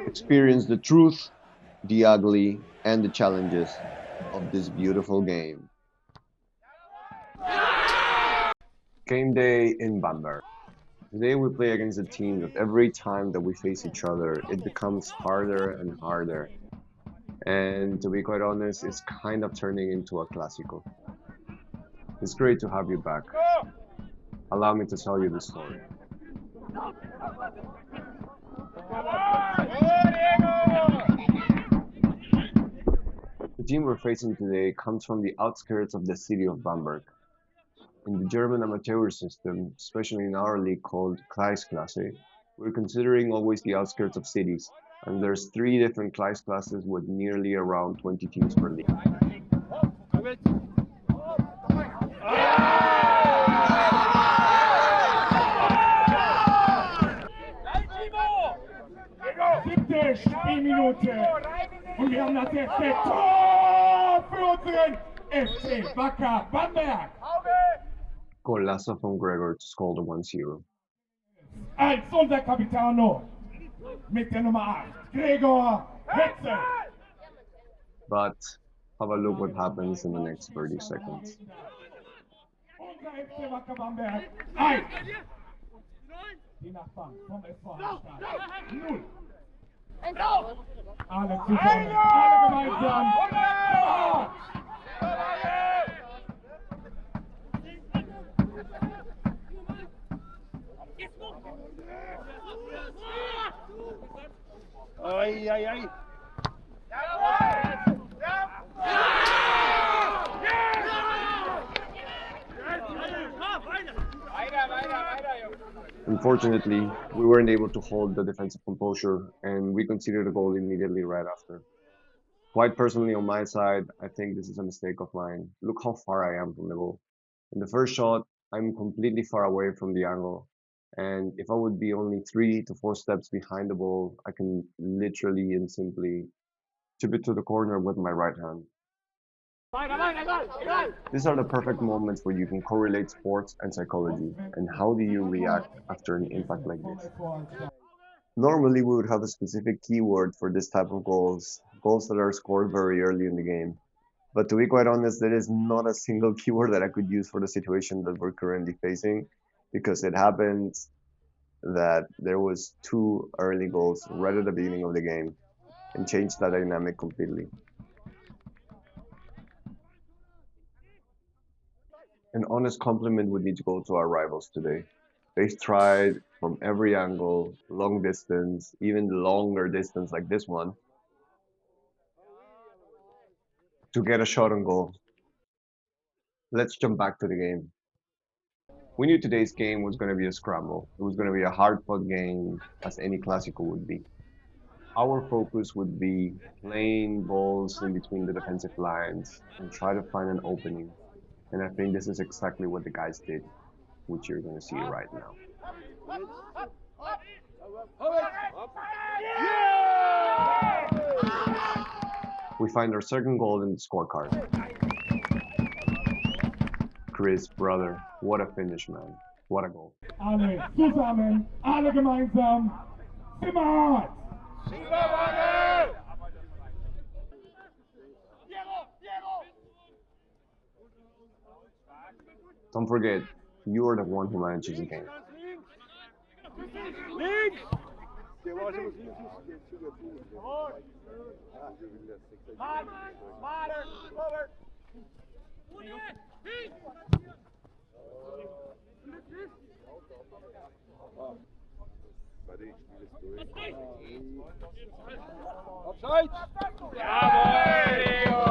Experience the truth, the ugly, and the challenges of this beautiful game. Game day in Bamberg. Today we play against a team that every time that we face each other, it becomes harder and harder. And to be quite honest, it's kind of turning into a Clásico. It's great to have you back. Allow me to tell you the story. The team we're facing today comes from the outskirts of the city of Bamberg. In the German amateur system, especially in our league called Kreisklasse, we're considering always the outskirts of cities, and there's 3 different Kreisklasses with nearly around 20 teams per league. Spielminute und wir haben das erste Tor für unseren FC Wacker Bamberg. Golazo from Gregor to score the 1-0. Als unser Capitano mit der Nummer 8, Gregor Hetzel. But have a look what happens in the next 30 seconds. Unser FC Wacker Bamberg 1. Die Nachbarn vom SV Hallstatt 0. Alle zusammen, alle gemeinsam. Ai, ai, ai. Unfortunately, we weren't able to hold the defensive composure, and we conceded a goal immediately right after. Quite personally, on my side, I think this is a mistake of mine. Look how far I am from the goal. In the first shot, I'm completely far away from the angle, and if I would be only 3 to 4 steps behind the ball, I can literally and simply chip it to the corner with my right hand. These are the perfect moments where you can correlate sports and psychology, and how do you react after an impact like this. Normally we would have a specific keyword for this type of goals that are scored very early in the game. But to be quite honest, there is not a single keyword that I could use for the situation that we're currently facing, because it happens that there was 2 early goals right at the beginning of the game and changed that dynamic completely. An honest compliment would need to go to our rivals today. They've tried from every angle, long distance, even longer distance like this one, to get a shot on goal. Let's jump back to the game. We knew today's game was going to be a scramble. It was going to be a hard-fought game, as any Clásico would be. Our focus would be playing balls in between the defensive lines and try to find an opening. And I think this is exactly what the guys did, which you're going to see right now. We find our second goal in the scorecard. Chris, brother, what a finish, man. What a goal. Alle zusammen, alle gemeinsam. Simmert! Don't forget, you are the one who manages the game. Offside! Jawohl!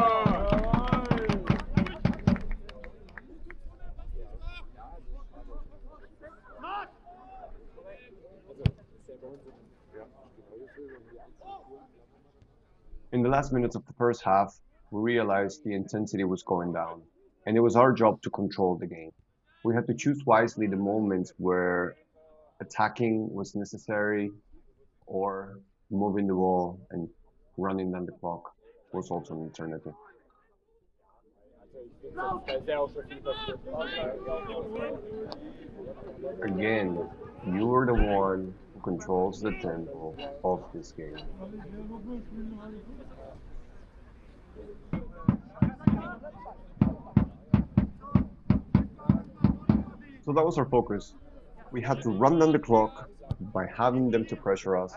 In the last minutes of the first half, we realized the intensity was going down, and it was our job to control the game. We had to choose wisely the moments where attacking was necessary or moving the ball and running down the clock was also an alternative. Again, you're the one who controls the tempo of this game. So that was our focus. We had to run down the clock by having them to pressure us,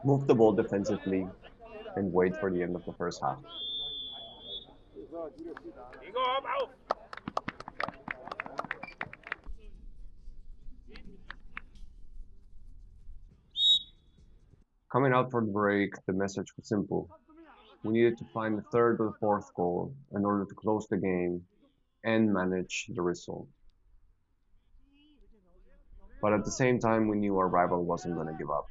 move the ball defensively, and wait for the end of the first half. Coming out for the break, the message was simple. We needed to find the third or fourth goal in order to close the game and manage the result. But at the same time, we knew our rival wasn't going to give up.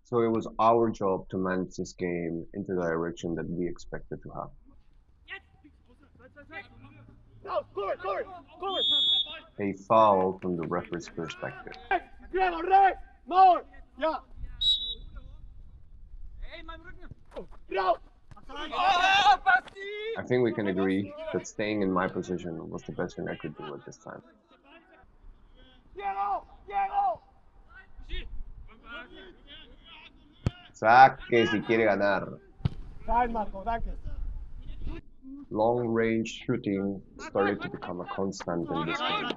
So it was our job to manage this game into the direction that we expected to have. A foul from the referee's perspective. I think we can agree that staying in my position was the best thing I could do at this time. Saque si quiere ganar. Long range shooting started to become a constant in this game.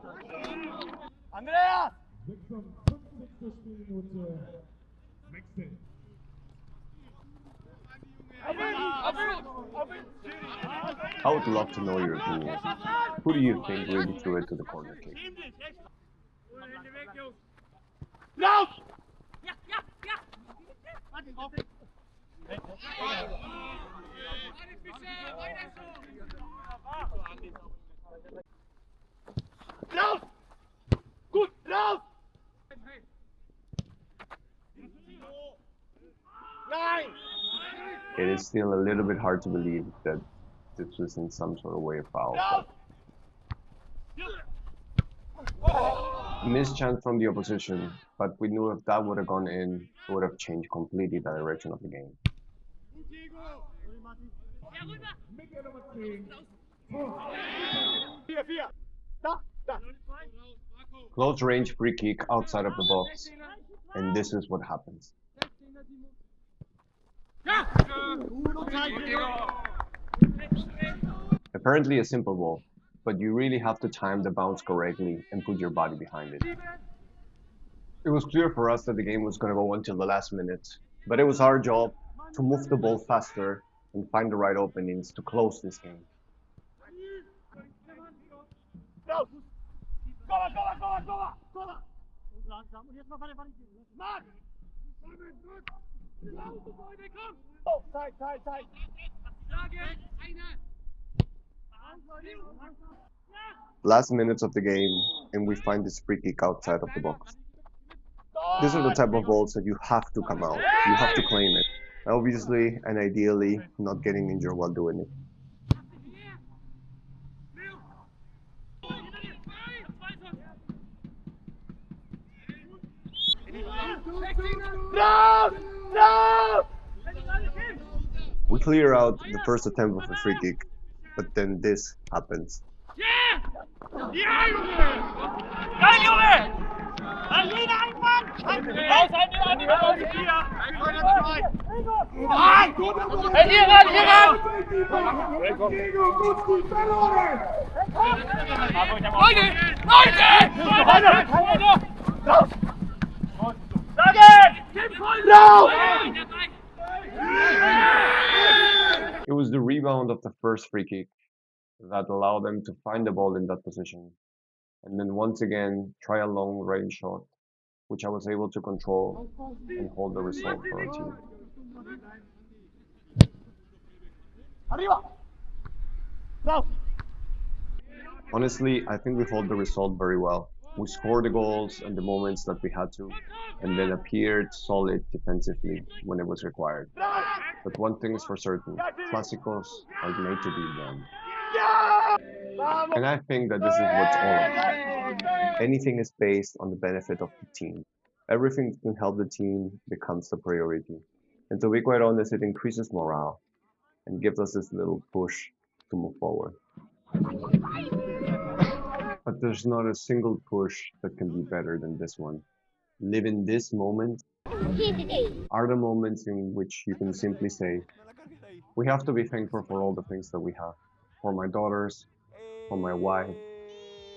I would love to know your opinion. Who do you think really threw it to the corner kick? It is still a little bit hard to believe that this was in some sort of way a foul. Mischance from the opposition, but we knew if that would have gone in, it would have changed completely the direction of the game. Close range free kick outside of the box, and this is what happens. Apparently a simple ball, but you really have to time the bounce correctly and put your body behind it. It was clear for us that the game was going to go until the last minute, but it was our job to move the ball faster and find the right openings to close this game. Last minutes of the game, and we find this free kick outside of the box. These are the type of balls that you have to come out. You have to claim it. Obviously and ideally, not getting injured while doing it. We clear out the first attempt of a free kick, but then this happens. It was the rebound of the first free kick that allowed them to find the ball in that position, and then once again try a long range shot, which I was able to control and hold the result for our team. Honestly, I think we held the result very well. We scored the goals and the moments that we had to, and then appeared solid defensively when it was required. But one thing is for certain, Clásicos are made to be won. And I think that this is what's all about. Anything is based on the benefit of the team. Everything that can help the team becomes the priority. And to be quite honest, it increases morale and gives us this little push to move forward. But there's not a single push that can be better than this one. Live in this moment are the moments in which you can simply say, we have to be thankful for all the things that we have. For my daughters, for my wife,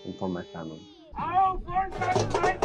and for my family. Auf und